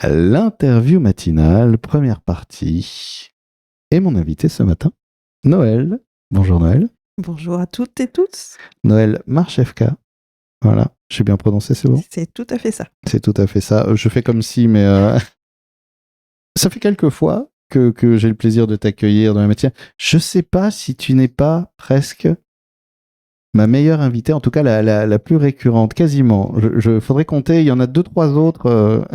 l'interview matinale, première partie. Et mon invité ce matin, Noël. Bonjour Noël. Bonjour à toutes et tous. Noël Marchevka. Voilà, j'ai bien prononcé, c'est bon? C'est tout à fait ça. C'est tout à fait ça. Je fais comme si, mais ça fait quelques fois que j'ai le plaisir de t'accueillir dans la matinale. Je sais pas si tu n'es pas presque ma meilleure invitée, en tout cas la plus récurrente, quasiment. Faudrait compter, il y en a 2-3 autres.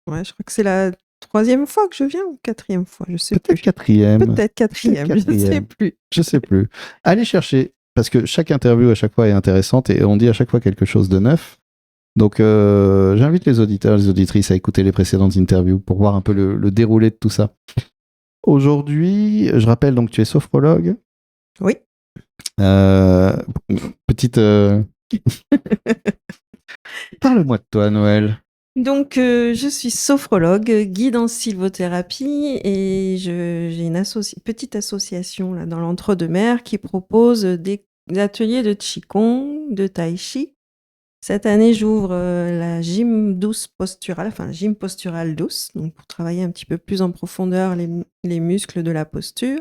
Ouais, je crois que c'est la 3e fois que je viens ou 4e fois, je sais Peut-être plus. quatrième. Peut-être 4e, je ne sais plus. Je sais plus. Allez chercher, parce que chaque interview à chaque fois est intéressante et on dit à chaque fois quelque chose de neuf. Donc j'invite les auditeurs, les auditrices à écouter les précédentes interviews pour voir un peu le déroulé de tout ça. Aujourd'hui, je rappelle donc tu es sophrologue. Oui. Petite... Parle-moi de toi, Noël. Donc, je suis sophrologue, guide en sylvothérapie et j'ai une petite association là, dans l'entre-deux-mers qui propose des ateliers de Qigong, de Tai Chi. Cette année, j'ouvre la gym douce posturale, enfin gym posturale douce, donc pour travailler un petit peu plus en profondeur les muscles de la posture.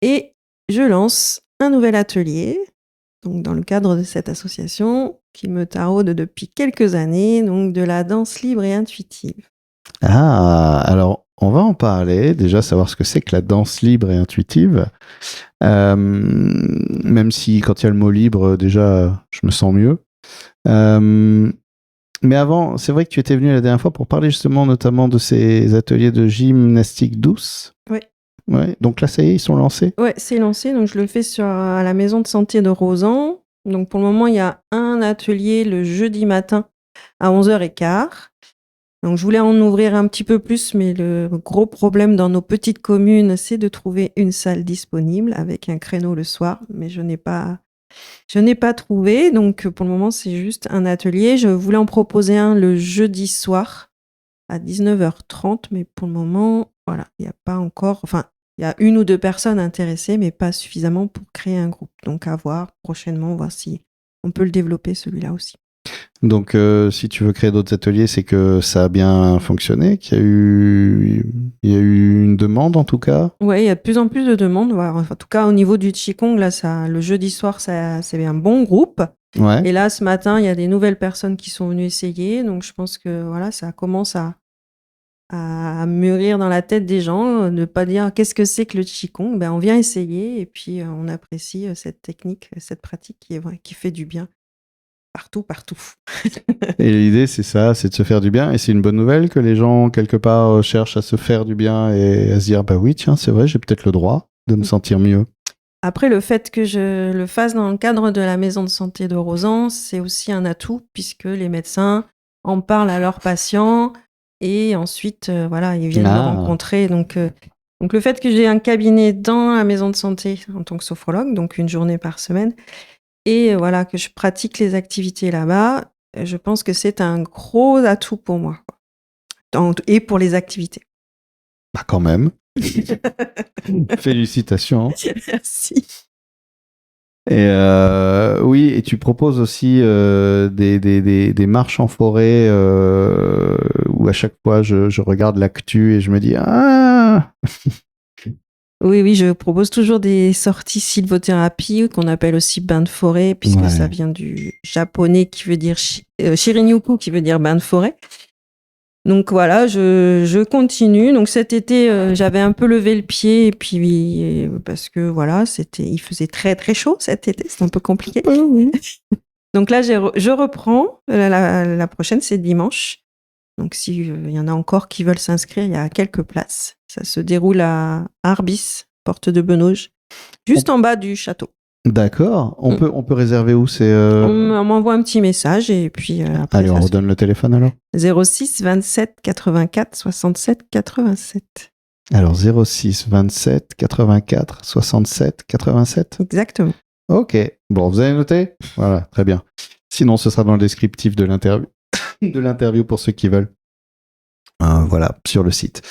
Et je lance un nouvel atelier, donc dans le cadre de cette association qui me taraude depuis quelques années, donc de la danse libre et intuitive. Ah, alors on va en parler, déjà savoir ce que c'est que la danse libre et intuitive. Même si quand il y a le mot libre, déjà je me sens mieux. Mais avant, c'est vrai que tu étais venu la dernière fois pour parler justement notamment de ces ateliers de gymnastique douce. Oui. Ouais. Donc là, ça y est, ils sont lancés? Ouais, c'est lancé. Donc je le fais à la maison de santé de Rozan. Donc pour le moment, il y a un atelier le jeudi matin à 11h15. Donc je voulais en ouvrir un petit peu plus, mais le gros problème dans nos petites communes, c'est de trouver une salle disponible avec un créneau le soir. Mais je n'ai pas trouvé. Donc pour le moment, c'est juste un atelier. Je voulais en proposer un le jeudi soir à 19h30, mais pour le moment, voilà, il n'y a pas encore... Enfin, il y a 1 ou 2 personnes intéressées, mais pas suffisamment pour créer un groupe. Donc à voir prochainement, voir si on peut le développer celui-là aussi. Donc si tu veux créer d'autres ateliers, c'est que ça a bien fonctionné, qu'il y a eu une demande en tout cas? Ouais, il y a de plus en plus de demandes. Voilà. En tout cas, au niveau du Qigong, là, le jeudi soir, c'est un bon groupe. Ouais. Et là, ce matin, il y a des nouvelles personnes qui sont venues essayer. Donc je pense que voilà, ça commence à mûrir dans la tête des gens, ne pas dire qu'est-ce que c'est que le Qigong, on vient essayer et puis on apprécie cette technique, cette pratique qui fait du bien partout. Et l'idée, c'est ça, c'est de se faire du bien. Et c'est une bonne nouvelle que les gens, quelque part, cherchent à se faire du bien et à se dire, bah oui, tiens, c'est vrai, j'ai peut-être le droit de me sentir mieux. Après, le fait que je le fasse dans le cadre de la maison de santé de Rozan, c'est aussi un atout puisque les médecins en parlent à leurs patients et ensuite, voilà, ils viennent me rencontrer. Donc le fait que j'ai un cabinet dans la maison de santé en tant que sophrologue, donc 1 journée par semaine, et voilà, que je pratique les activités là-bas, je pense que c'est un gros atout pour moi, quoi. Et pour les activités. Bah quand même. Félicitations. Merci. Et oui, et tu proposes aussi des marches en forêt où à chaque fois je regarde l'actu et je me dis ah. Oui, je propose toujours des sorties sylvothérapie qu'on appelle aussi bain de forêt puisque ça vient du japonais qui veut dire Shirin-yoku qui veut dire bain de forêt. Donc voilà, je continue. Donc cet été, j'avais un peu levé le pied et puis parce que voilà, il faisait très très chaud cet été, c'est un peu compliqué. Donc là, je reprends. La prochaine, c'est dimanche. Donc s'il y en a encore qui veulent s'inscrire, il y a quelques places. Ça se déroule à Arbis, porte de Benauge, juste en bas du château. D'accord. On peut réserver où c'est On m'envoie un petit message et puis après. Allez, on redonne le téléphone alors. 06 27 84 67 87. Alors 06 27 84 67 87. Exactement. Ok. Bon, vous avez noté? Voilà, très bien. Sinon, ce sera dans le descriptif de l'interview. De l'interview pour ceux qui veulent. Voilà, sur le site.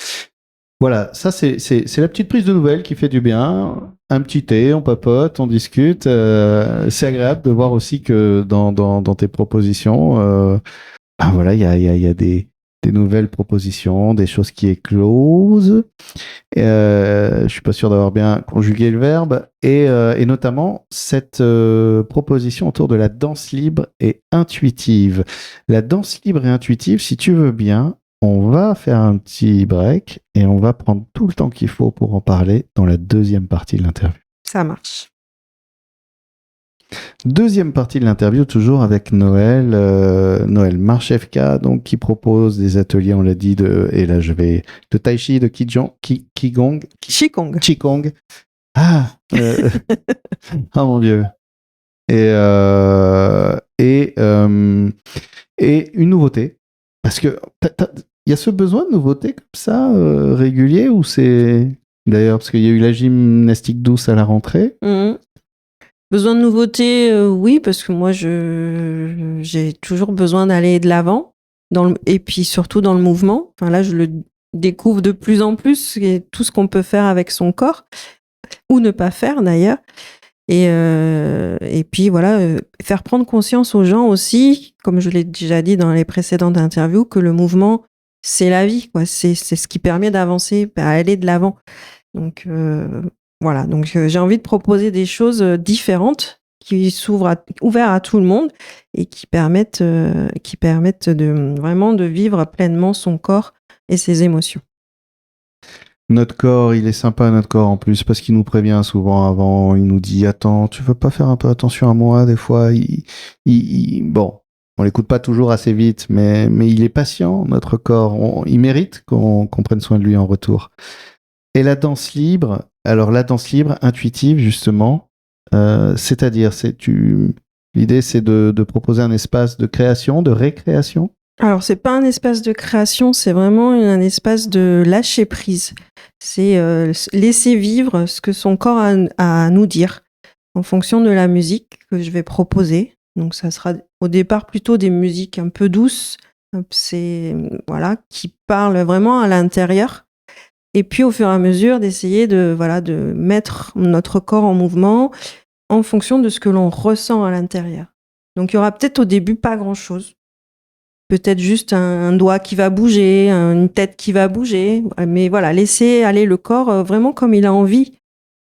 Voilà, ça c'est la petite prise de nouvelles qui fait du bien. Un petit thé, on papote, on discute. C'est agréable de voir aussi que dans tes propositions, voilà, il y a des des nouvelles propositions, des choses qui éclosent. Je suis pas sûr d'avoir bien conjugué le verbe. Et notamment cette proposition autour de la danse libre et intuitive. La danse libre et intuitive, si tu veux bien, on va faire un petit break et on va prendre tout le temps qu'il faut pour en parler dans la deuxième partie de l'interview. Ça marche. Deuxième partie de l'interview, toujours avec Noël, Noël Marchevka, donc qui propose des ateliers, on l'a dit, de Tai Chi, de Qigong. Qigong. Ah, ah mon Dieu. Et une nouveauté, parce que il y a ce besoin de nouveauté comme ça régulier, ou c'est d'ailleurs parce qu'il y a eu la gymnastique douce à la rentrée. Besoin de nouveautés, oui, parce que moi, j'ai toujours besoin d'aller de l'avant, et puis surtout dans le mouvement. Enfin, là, je le découvre de plus en plus, et tout ce qu'on peut faire avec son corps, ou ne pas faire d'ailleurs. Et puis voilà, faire prendre conscience aux gens aussi, comme je l'ai déjà dit dans les précédentes interviews, que le mouvement, c'est la vie, quoi. C'est ce qui permet d'avancer, à aller de l'avant. Donc voilà, donc j'ai envie de proposer des choses différentes qui ouvertes à tout le monde et qui permettent de vraiment de vivre pleinement son corps et ses émotions. Notre corps, il est sympa, notre corps en plus, parce qu'il nous prévient souvent avant. Il nous dit attends, tu veux pas faire un peu attention à moi des fois. Bon, on l'écoute pas toujours assez vite, mais il est patient, notre corps. Il mérite qu'on prenne soin de lui en retour. Et la danse libre, alors la danse libre, intuitive justement, c'est-à-dire, l'idée c'est de proposer un espace de création, de récréation. Alors c'est pas un espace de création, c'est vraiment un espace de lâcher prise. C'est laisser vivre ce que son corps a à nous dire en fonction de la musique que je vais proposer. Donc ça sera au départ plutôt des musiques un peu douces, voilà, qui parlent vraiment à l'intérieur. Et puis au fur et à mesure d'essayer de mettre notre corps en mouvement en fonction de ce que l'on ressent à l'intérieur. Donc il y aura peut-être au début pas grand-chose. Peut-être juste un doigt qui va bouger, une tête qui va bouger. Mais voilà, laisser aller le corps vraiment comme il a envie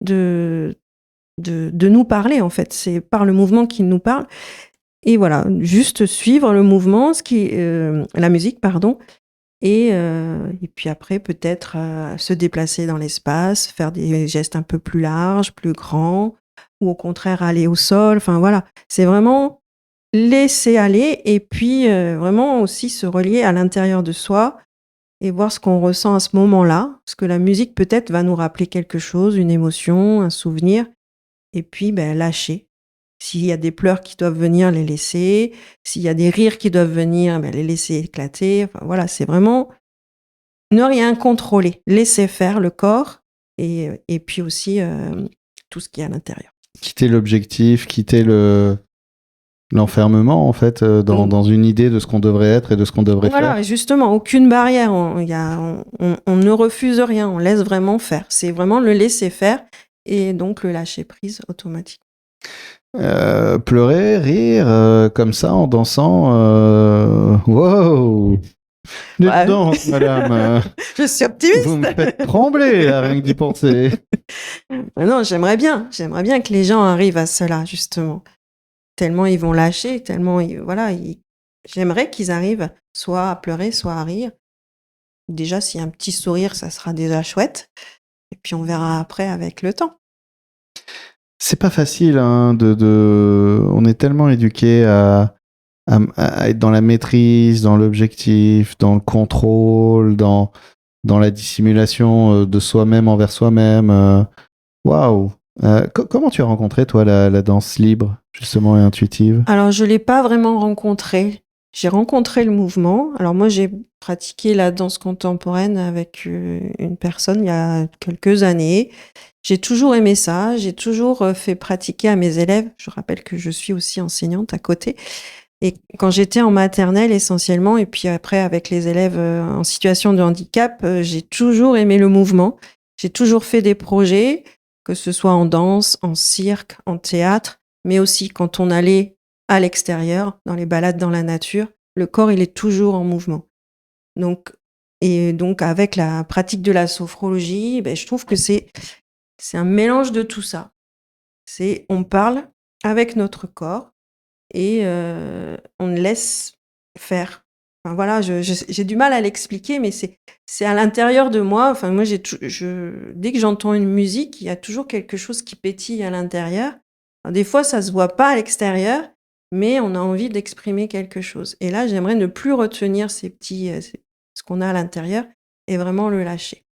de nous parler, en fait. C'est par le mouvement qu'il nous parle. Et voilà, juste suivre le mouvement, la musique, pardon. Et puis après, peut-être se déplacer dans l'espace, faire des gestes un peu plus larges, plus grands, ou au contraire aller au sol. Enfin voilà, c'est vraiment laisser aller et puis vraiment aussi se relier à l'intérieur de soi et voir ce qu'on ressent à ce moment-là. Parce que la musique peut-être va nous rappeler quelque chose, une émotion, un souvenir. Et puis lâcher. S'il y a des pleurs qui doivent venir, les laisser. S'il y a des rires qui doivent venir, les laisser éclater. Enfin voilà, c'est vraiment ne rien contrôler. Laisser faire le corps et puis aussi tout ce qui est à l'intérieur. Quitter l'objectif, quitter l'enfermement en fait dans une idée de ce qu'on devrait être et de ce qu'on devrait faire. Voilà, justement, aucune barrière. On ne refuse rien, on laisse vraiment faire. C'est vraiment le laisser faire et donc le lâcher prise automatique. Pleurer, rire, comme ça en dansant. Wow! Danse, madame. Je suis optimiste. Vous me faites trembler là, rien que d'y penser. Non, j'aimerais bien que les gens arrivent à cela justement. Tellement ils vont lâcher, j'aimerais qu'ils arrivent soit à pleurer, soit à rire. Déjà, s'il y a un petit sourire, ça sera déjà chouette. Et puis on verra après avec le temps. C'est pas facile, hein, on est tellement éduqués à être dans la maîtrise, dans l'objectif, dans le contrôle, dans la dissimulation de soi-même envers soi-même. Waouh! Comment tu as rencontré, toi, la danse libre, justement, et intuitive? Alors, je ne l'ai pas vraiment rencontré. J'ai rencontré le mouvement. Alors, moi, j'ai pratiqué la danse contemporaine avec une personne il y a quelques années. J'ai toujours aimé ça. J'ai toujours fait pratiquer à mes élèves. Je rappelle que je suis aussi enseignante à côté. Et quand j'étais en maternelle essentiellement, et puis après avec les élèves en situation de handicap, j'ai toujours aimé le mouvement. J'ai toujours fait des projets, que ce soit en danse, en cirque, en théâtre, mais aussi quand on allait à l'extérieur, dans les balades dans la nature, le corps il est toujours en mouvement. Donc avec la pratique de la sophrologie, je trouve que c'est un mélange de tout ça. On parle avec notre corps et on laisse faire. Enfin voilà, j'ai du mal à l'expliquer, mais c'est à l'intérieur de moi. Enfin moi, dès que j'entends une musique, il y a toujours quelque chose qui pétille à l'intérieur. Alors, des fois, ça se voit pas à l'extérieur, mais on a envie d'exprimer quelque chose. Et là, j'aimerais ne plus retenir ce qu'on a à l'intérieur et vraiment le lâcher.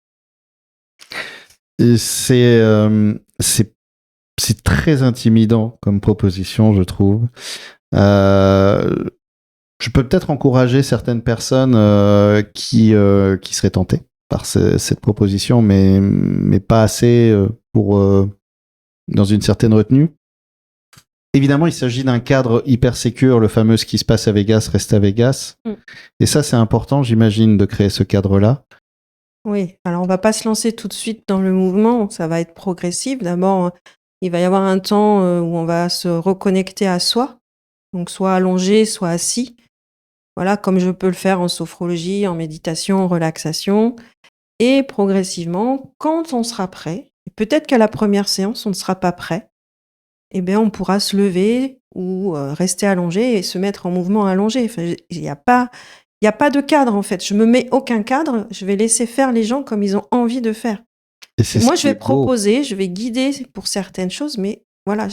Et c'est très intimidant comme proposition, je trouve. Je peux peut-être encourager certaines personnes qui seraient tentées par cette proposition, mais pas assez pour dans une certaine retenue. Évidemment, il s'agit d'un cadre hyper sécure, le fameux « ce qui se passe à Vegas reste à Vegas ». Et ça, c'est important, j'imagine, de créer ce cadre-là. Oui, alors on va pas se lancer tout de suite dans le mouvement, ça va être progressif. D'abord, il va y avoir un temps où on va se reconnecter à soi, donc soit allongé, soit assis. Voilà, comme je peux le faire en sophrologie, en méditation, en relaxation. Et progressivement, quand on sera prêt, et peut-être qu'à la première séance, on ne sera pas prêt, on pourra se lever ou rester allongé et se mettre en mouvement allongé. Enfin, il n'y a pas de cadre, en fait. Je me mets aucun cadre, je vais laisser faire les gens comme ils ont envie de faire. Et moi, je vais proposer, je vais guider pour certaines choses, mais voilà,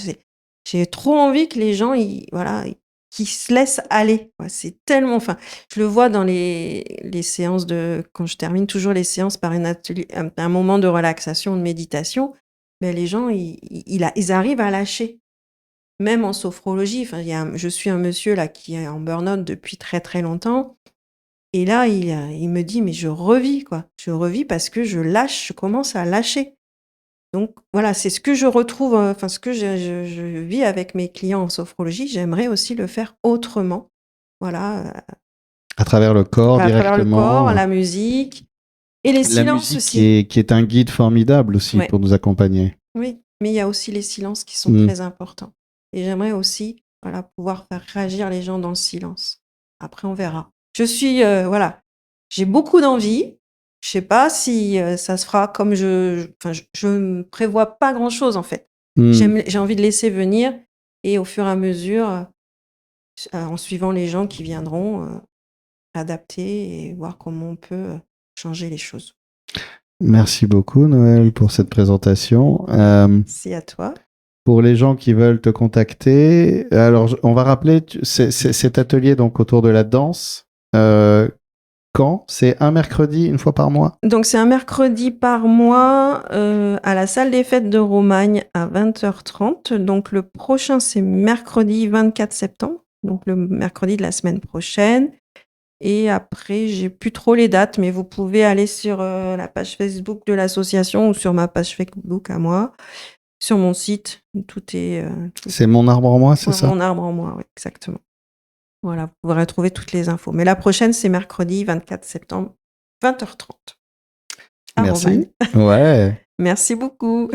j'ai trop envie que les gens, qui se laissent aller. C'est tellement, enfin, je le vois dans les séances quand je termine toujours les séances par un moment de relaxation, de méditation, les gens, ils arrivent à lâcher. Même en sophrologie, enfin, je suis un monsieur là qui est en burn-out depuis très très longtemps. Et là, il me dit, mais je revis, quoi. Je revis parce que je commence à lâcher. Donc voilà, c'est ce que je retrouve, ce que je vis avec mes clients en sophrologie. J'aimerais aussi le faire autrement. Voilà. À travers le corps, À directement. travers le corps, la musique et les silences aussi. Qui est un guide formidable aussi pour nous accompagner. Oui, mais il y a aussi les silences qui sont très importants. Et j'aimerais aussi pouvoir faire réagir les gens dans le silence. Après, on verra. J'ai beaucoup d'envie. Je sais pas si ça se fera comme je ne prévois pas grand-chose en fait. J'ai envie de laisser venir et au fur et à mesure, en suivant les gens qui viendront, adapter et voir comment on peut changer les choses. Merci beaucoup Noël pour cette présentation. Merci à toi. Pour les gens qui veulent te contacter, alors on va rappeler cet atelier donc autour de la danse. Quand? C'est un mercredi, une fois par mois? Donc c'est un mercredi par mois à la salle des fêtes de Romagne à 20h30. Donc le prochain c'est mercredi 24 septembre, donc le mercredi de la semaine prochaine. Et après, j'ai plus trop les dates, mais vous pouvez aller sur la page Facebook de l'association ou sur ma page Facebook à moi, sur mon site. Tout est. C'est Mon Arbre en Moi, c'est ça? Mon Arbre en Moi, oui, exactement. Voilà, vous pourrez retrouver toutes les infos. Mais la prochaine, c'est mercredi 24 septembre, 20h30. Merci. Ouais. Merci beaucoup.